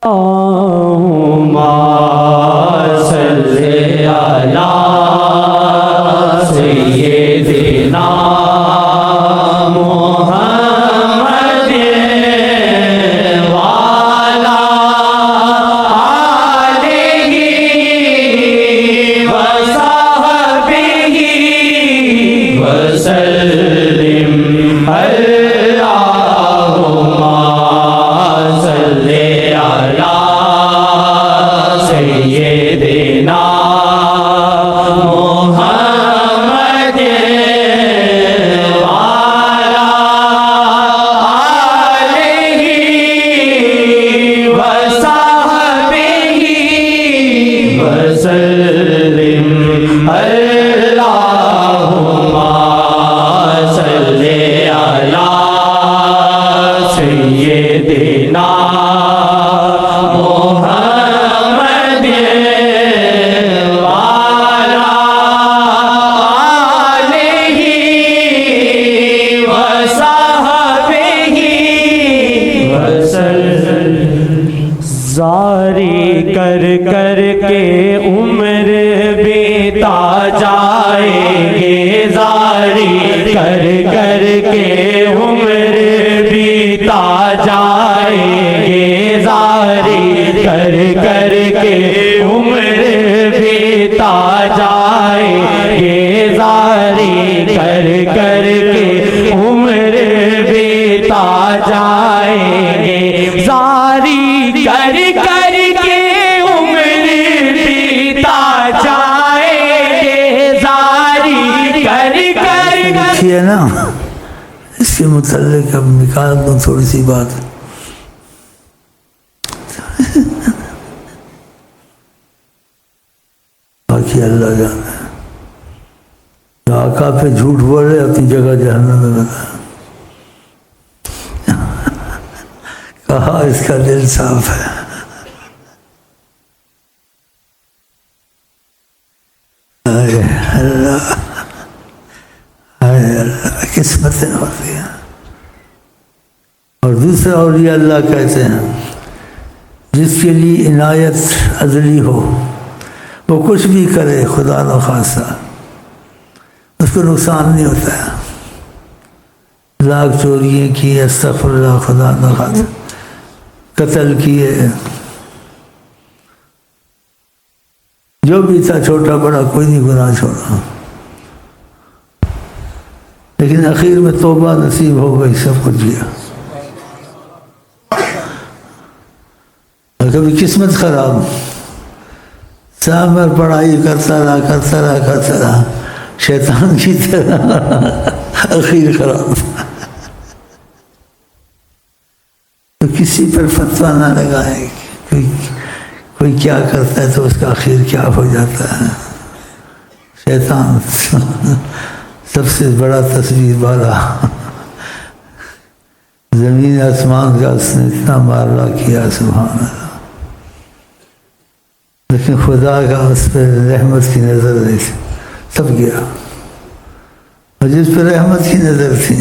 اللہم صلی علی سیدنا محمد وعلی آلہ وصحبہ وسلم اللہم صلی علی سیدنا محمد وعلی آلہ وصحبہ وسلم اللہم صلی علی سیدنا محمد وعلی آلہ وصحبہ وسلم زاری کر کر کے عمر بیتا جائیں گے زاری کر کر کے عمر بیتا جائیں گے زاری کر کر کے عمر بیتا جائیں گے زاری کر کر کے عمر بیتا جائیں گے زاری کر کر کے عمر بیتا جائیں گے زاری کر کر ہے نا اس کے متعلق اب نکال دوں تھوڑی سی بات. باقی اللہ جانے. جو آقا پہ جھوٹ بولے اپنی جگہ جہنم میں بتا. کہا اس کا دل صاف ہے. اے اللہ قسمتیں ہوتی ہیں. اور دوسرا اولیاء اللہ کہتے ہیں جس کے لیے عنایت ازلی ہو وہ کچھ بھی کرے خدا نخواستہ اس کو نقصان نہیں ہوتا ہے. لاکھ چوریاں کی استغفر اللہ خدا نخواستہ قتل کیے جو بھی تھا چھوٹا بڑا کوئی نہیں گناہ چھوڑا لیکن اخیر میں توبہ نصیب ہو گئی سب کچھ کیا. اور کبھی قسمت خراب سال بھر پڑھائی کرتا رہا شیطان کی طرح اخیر خراب. تو کسی پر فتویٰ نہ لگائے کوئی کیا کرتا ہے تو اس کا اخیر کیا ہو جاتا ہے. شیطان سب سے بڑا تصویر والا زمین آسمان کا اس نے اتنا مارا کیا سبحان اللہ. لیکن خدا کا اس پہ رحمت کی نظر نہیں تھی سب گیا. اور جس پہ رحمت کی نظر تھی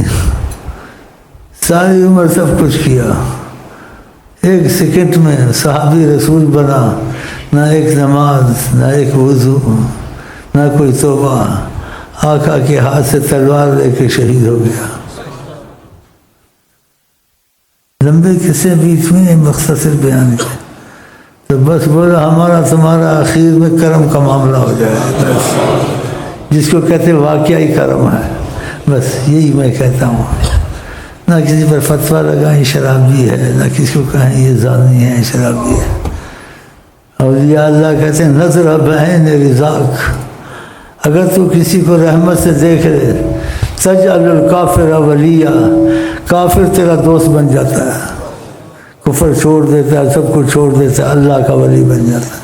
ساری عمر سب کچھ کیا. ایک سیکنڈ میں صحابی رسول بنا. نہ ایک نماز نہ ایک وضو نہ کوئی توبہ. آقا کے ہاتھ سے تلوار لے کے شہید ہو گیا. لمبے قصے بیچ میں مختصر بیان کیا تو بس بولا ہمارا تمہارا اخیر میں کرم کا معاملہ ہو جائے بس. جس کو کہتے واقعی کرم ہے بس یہی میں کہتا ہوں. نہ کسی پر فتویٰ لگائیں شرابی ہے نہ کسی کو کہیں یہ زانی ہے شرابی ہے. اولیاء اللہ کہتے ہیں نظر بعین رضاک اگر تو کسی کو رحمت سے دیکھ لے تجعل الکافر ولیہ کافر تیرا دوست بن جاتا ہے. کفر چھوڑ دیتا ہے سب کچھ چھوڑ دیتا ہے اللہ کا ولی بن جاتا ہے.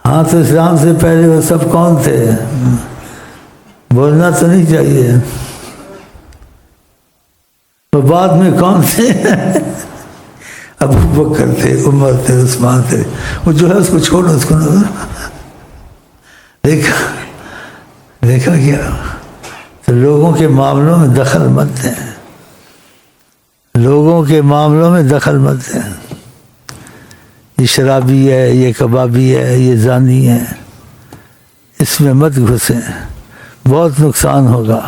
ہاں تو اسلام سے پہلے وہ سب کون تھے بولنا تو نہیں چاہیے. تو بعد میں کون تھے ابو بکر تھے عمر تھے عثمان تھے. وہ جو ہے اس کو چھوڑو اس کو نہ دیکھا کیا. تو لوگوں کے معاملوں میں دخل مت دیں. لوگوں کے معاملوں میں دخل مت دیں. یہ شرابی ہے، یہ کبابی ہے، یہ زانی ہے، اس میں مت گھسیں، بہت نقصان ہوگا۔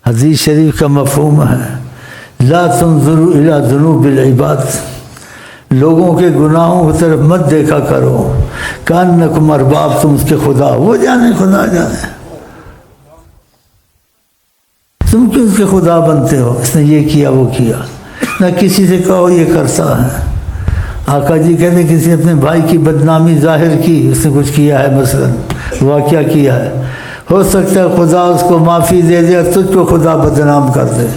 حدیث شریف کا مفہوم ہے لا تنظروا الی ذنوب العباد، لوگوں کے گناہوں کی طرف مت دیکھا کرو، کانکم ارباب، تم اس کے خدا، وہ جانے خدا جانے، تم کیوں اس کے خدا بنتے ہو؟ اس نے یہ کیا وہ کیا، نہ کسی سے کہو یہ کرتا ہے۔ آقا جی کہتے ہیں کسی نے اپنے بھائی کی بدنامی ظاہر کی، اس نے کچھ کیا ہے، مثلا واقعہ کیا ہے، ہو سکتا ہے خدا اس کو معافی دے دے اور تجھ کو خدا بدنام کر دے۔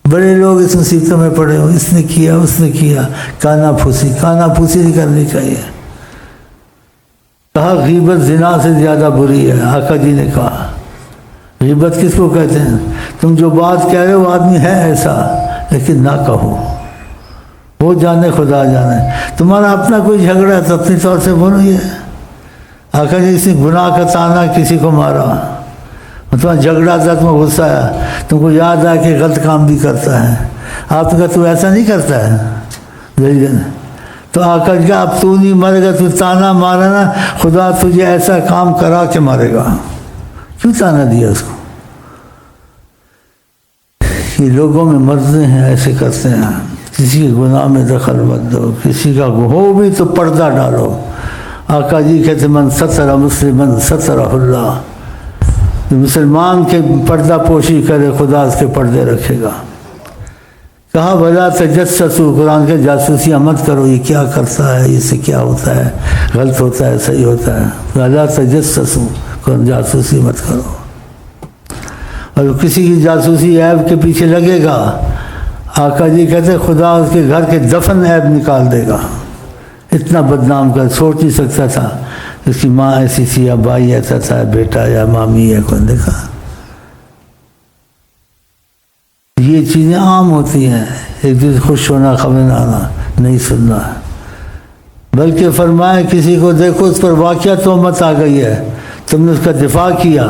بڑے لوگ اس مصیبتوں میں پڑے ہو، اس نے کیا اس نے کیا، کانا پھوسی نہیں کرنی چاہیے۔ کہا غیبت زنا سے زیادہ بری ہے، آقا جی نے کہا غیبت کس کو کہتے ہیں؟ تم جو بات کہہ رہے ہو وہ آدمی ہے ایسا، لیکن نہ کہو، وہ جانے خدا جانے۔ تمہارا اپنا کوئی جھگڑا ہے تو اپنی طور سے بولو۔ یہ آقا جی کسی گناہ کا تانا کسی کو مارا، تمہارا جھگڑا تھا، تمہیں غصہ آیا، تم کو یاد آیا کہ غلط کام بھی کرتا ہے، آپ نے کہا تو ایسا نہیں کرتا ہے، تو آقا جی کہا اب تو نہیں مرے گا، تو تانا مارا نا، خدا تجھے ایسا کام کرا کے مارے گا۔ کیوں تانا دیا اس کو؟ یہ لوگوں میں مرضی ہیں، ایسے کرتے ہیں، کسی کے گناہ میں دخل مت دو، کسی کا ہو بھی تو پردہ ڈالو۔ آقا جی کہتے من ستر مسلمن سترہ اللہ، جو مسلمان کے پردہ پوشی کرے خدا اس کے پردے رکھے گا۔ کہا ولا تجسسوا، قرآن کے جاسوسیاں مت کرو، یہ کیا کرتا ہے، اس سے کیا ہوتا ہے، غلط ہوتا ہے صحیح ہوتا ہے، ولا تجسسوا، جاسوسی مت کرو۔ اور کسی کی جاسوسی عیب کے پیچھے لگے گا، آقا جی کہتے خدا اس کے گھر کے دفن عیب نکال دے گا، اتنا بدنام کر، سوچ نہیں سکتا تھا اس کی ماں ایسی تھی یا بھائی ایسا تھا، بیٹا یا مامی ہے، کون دیکھا۔ یہ چیزیں عام ہوتی ہیں، ایک دوسرے خوش ہونا خبر نہ آنا نہیں سننا، بلکہ فرمایا کسی کو دیکھو اس پر واقعہ تہمت آ گئی ہے، تم نے اس کا دفاع کیا،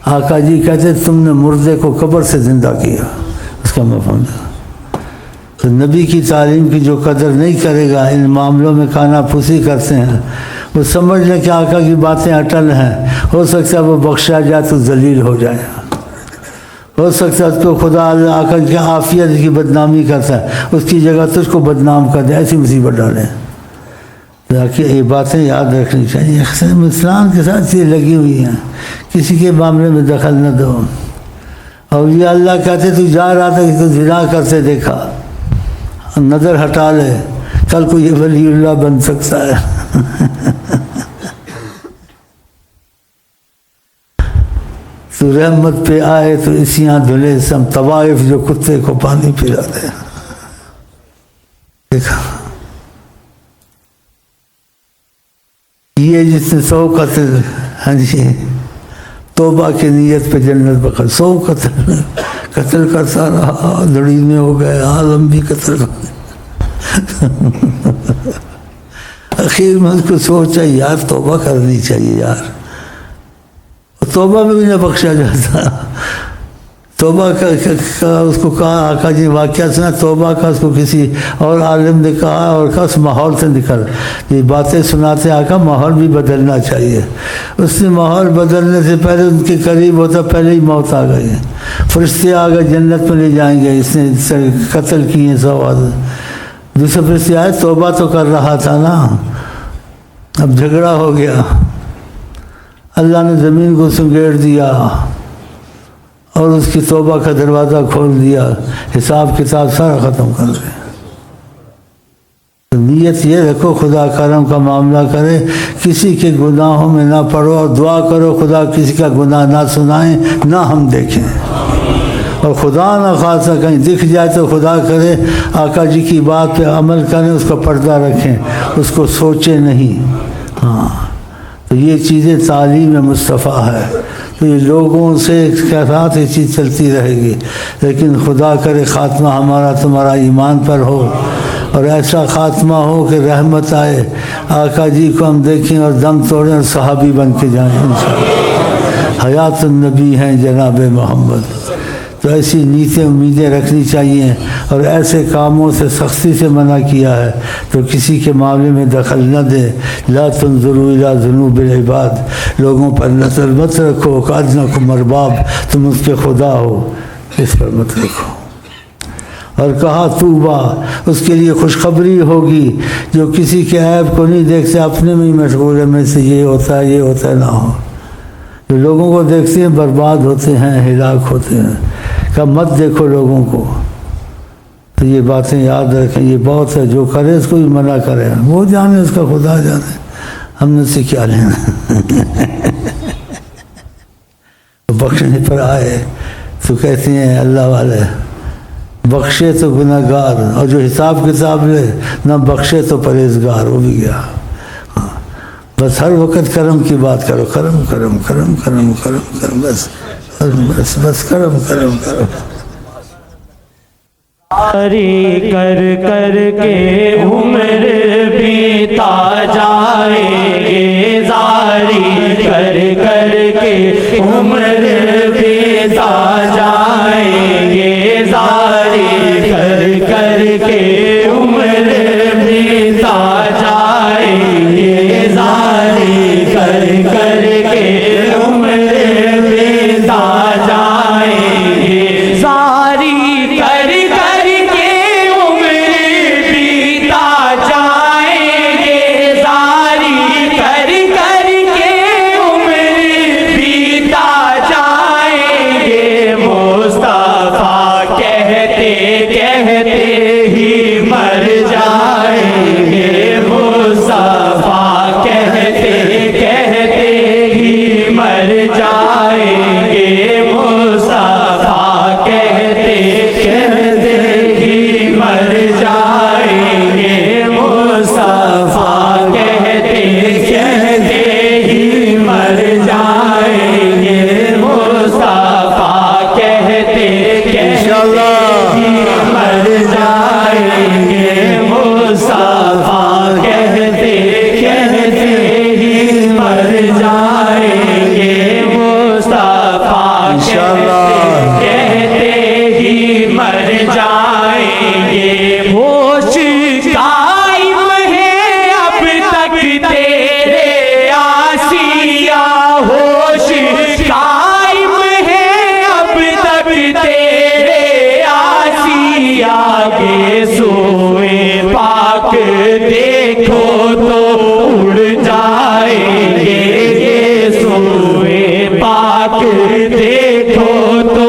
آقا جی کہتے تم نے مردے کو قبر سے زندہ کیا، اس کا مفہوم ہے۔ تو نبی کی تعلیم کی جو قدر نہیں کرے گا، ان معاملوں میں کانا پھوسی کرتے ہیں، وہ سمجھ لیں کہ آقا کی باتیں اٹل ہیں، ہو سکتا ہے وہ بخشا جائے تو ذلیل ہو جائے، ہو سکتا ہے اس کو خدا آقا کی عافیت کی بدنامی کرتا ہے، اس کی جگہ تجھ کو بدنام کر دے، ایسی مصیبت ڈالیں۔ تاکہ یہ باتیں یاد رکھنی چاہیے، اسلام کے ساتھ یہ لگی ہوئی ہیں، کسی کے معاملے میں دخل نہ دو۔ اور یہ اللہ کہتے تو جا رہا تھا کہ تو زنا کرتے دیکھا، نظر ہٹا لے، کل کو یہ ولی اللہ بن سکتا ہے۔ تو رحمت پہ آئے تو اسیاں دھلے سم، طوائف جو کتے کو پانی پلا دے، دیکھا یہ جس نے 100 قتل، ہاں جی توبہ کی نیت پہ جنت بخر، 100 قتل کرتا رہا، لڑی میں ہو گئے، عالم بھی قتل کر اخیر میں اس کو سوچا یار توبہ کرنی چاہیے یار، توبہ میں بھی نہ بخشا جاتا، توبہ کا اس کو کہا، آقا جی واقعہ سنا توبہ کا، اس کو کسی اور عالم نے کہا اور کہا اس ماحول سے نکل، یہ باتیں سناتے آقا ماحول بھی بدلنا چاہیے، اس نے ماحول بدلنے سے پہلے ان کے قریب ہوتا پہلے ہی موت آ گئی، فرشتے آ گئے جنت میں لے جائیں گے، اس نے قتل کیے 100 آدمی، دوسرے فرشتے آئے توبہ تو کر رہا تھا نا، اب جھگڑا ہو گیا، اللہ نے زمین کو سنگیڑ دیا اور اس کی توبہ کا دروازہ کھول دیا، حساب کتاب سارا ختم کر دیا۔ تو نیت یہ رکھو خدا کرم کا معاملہ کرے، کسی کے گناہوں میں نہ پڑو، اور دعا کرو خدا کسی کا گناہ نہ سنائیں نہ ہم دیکھیں، اور خدا نہ خاصہ کہیں دکھ جائے تو خدا کرے آقا جی کی بات پہ عمل کریں، اس کا پردہ رکھیں، اس کو سوچیں نہیں۔ ہاں تو یہ چیزیں تعلیم مصطفیٰ ہے، تو یہ لوگوں سے ساتھ یہ چیز چلتی رہے گی، لیکن خدا کرے خاتمہ ہمارا تمہارا ایمان پر ہو، اور ایسا خاتمہ ہو کہ رحمت آئے، آقا جی کو ہم دیکھیں اور دم توڑیں اور صحابی بن کے جائیں انشاءاللہ۔ حیات النبی ہیں جناب محمد، تو ایسی نیتیں امیدیں رکھنی چاہیے، اور ایسے کاموں سے سختی سے منع کیا ہے تو کسی کے معاملے میں دخل نہ دیں۔ لا تنظروا الی ذنوب العباد، لوگوں پر نظر مت رکھو، کأنکم ارباب، تم اس کے خدا ہو، اس پر مت رکھو۔ اور کہا توبہ، اس کے لیے خوشخبری ہوگی جو کسی کے عیب کو نہیں دیکھتے، اپنے میں ہی مشغول ہے، میں سے یہ ہوتا ہے یہ ہوتا ہے، نہ ہو۔ جو لوگوں کو دیکھتے ہیں برباد ہوتے ہیں، ہلاک ہوتے ہیں۔ کہ مت دیکھو لوگوں کو، تو یہ باتیں یاد رکھیں، یہ بہت ہے، جو کرے اس کو بھی منع کرے، وہ جانے، اس کا خدا جانے، ہم نے سے کیا لینا۔ بخشنے پر آئے تو کہتے ہیں اللہ والے بخشے تو گناہ گار، اور جو حساب کتاب لے نہ بخشے تو پرہیزگار، وہ بھی گیا۔ بس ہر وقت کرم کی بات کرو، کرم کرم کرم کرم کرم کرم، بس بس بس کرم کرم کرم۔ زاری کر کر کے عمر بیتا جائیں گے، زاری کر کر کے عمر بیتا جائیں گے، زاری کر کر کے عمر بیتا جائیں گے، زاری کر کر کے عمر بیتا جائیں گے، زاری کر کر کے عمر بیتا جائیں گے، زاری کر کر کے عمر بیتا جائیں گے، مصطفیٰ کہتے کہتے ہی مر جائیں گے، مصطفیٰ کہتے کہتے ہی مر جائیں گے، مصطفیٰ کہتے کہتے ہی مر جائیں گے، مصطفیٰ کہتے کہتے ہی مر جائیں گے، مصطفیٰ کہتے کہتے ہی مر جائیں گے، مصطفیٰ کہتے کہتے ہی مر جائیں گے، مصطفیٰ کہتے کہتے ہی مر جائیں گے، ہوش قائم ہے اب تک تیرے آسیہ، ہوش قائم ہے اب تک تیرے آسیہ، کے سوئے پاک دیکھو تو اڑ جائیں گے، کے سوئے پاک دیکھو تو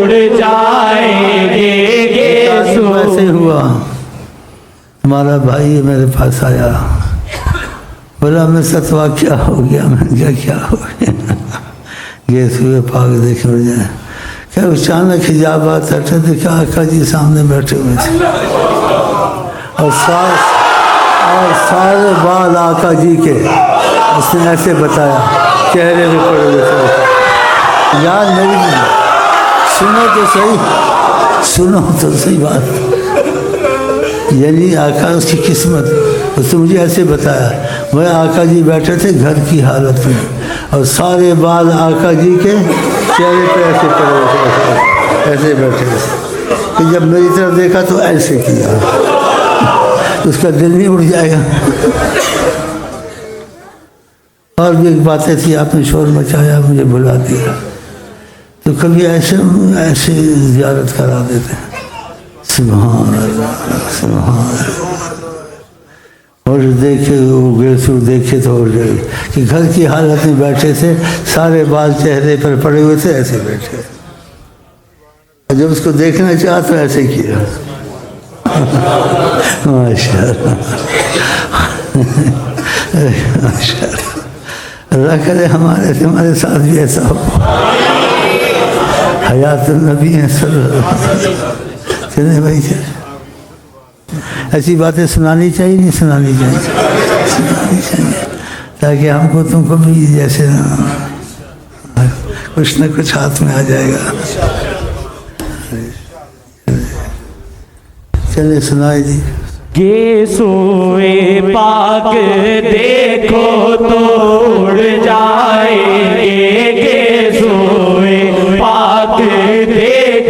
اڑ جائیں گے، کے ایسے ہوا، ہمارا بھائی میرے پاس آیا، بولا میں ستوا کیا ہو گیا، میں نے کہا کیا ہو گیا، یہ سوئے پاک دیکھ اڑ جائیں، کہ اچانک حجابات ہٹے، دیکھا آقا جی سامنے بیٹھے ہوئے تھے، اور سارے بال آقا جی کے اس نے ایسے بتایا، چہرے میں پڑے ہوئے تھے۔ یار میری سنو تو صحیح، سنو تو صحیح بات، یعنی آقا اس کی قسمت، اس نے مجھے ایسے بتایا، وہ آقا جی بیٹھے تھے گھر کی حالت میں، اور سارے بال آقا جی کے چہرے پہ ایسے پڑے ہوئے تھے، ایسے بیٹھے تھے، کہ جب میری طرف دیکھا تو ایسے کیا، اس کا دل نہیں اڑ جائے گا۔ اور بھی ایک باتیں تھی، آپ نے شور مچایا، مجھے بلا دیا، تو کبھی ایسے زیارت کرا دیتے ہیں، سبحان اللہ سبحان اللہ، اور دیکھے وہ گئے سو دیکھے تو ہو گئے کہ گھر کی حالت میں بیٹھے تھے، سارے بال چہرے پر پڑے ہوئے تھے، ایسے بیٹھے، جب اس کو دیکھنا چاہا تو ایسے کیا، ماشاء اللہ ماشاء اللہ، اللہ کرے ہمارے ساتھ بھی ایسا ہو، حیات النبی صلی اللہ علیہ وسلم۔ چلے بھائی چلے، ایسی باتیں سنانی چاہیے، نہیں سنانی چاہیے، سنانی چاہیے، تاکہ ہم کو تم کو بھی جیسے کچھ نہ کچھ ہاتھ میں آ جائے گا۔ چلے سنائی جی۔ یہ سوئے پاک دیکھو تو اڑ جائیں گے، یہ سوئے پاک دیکھو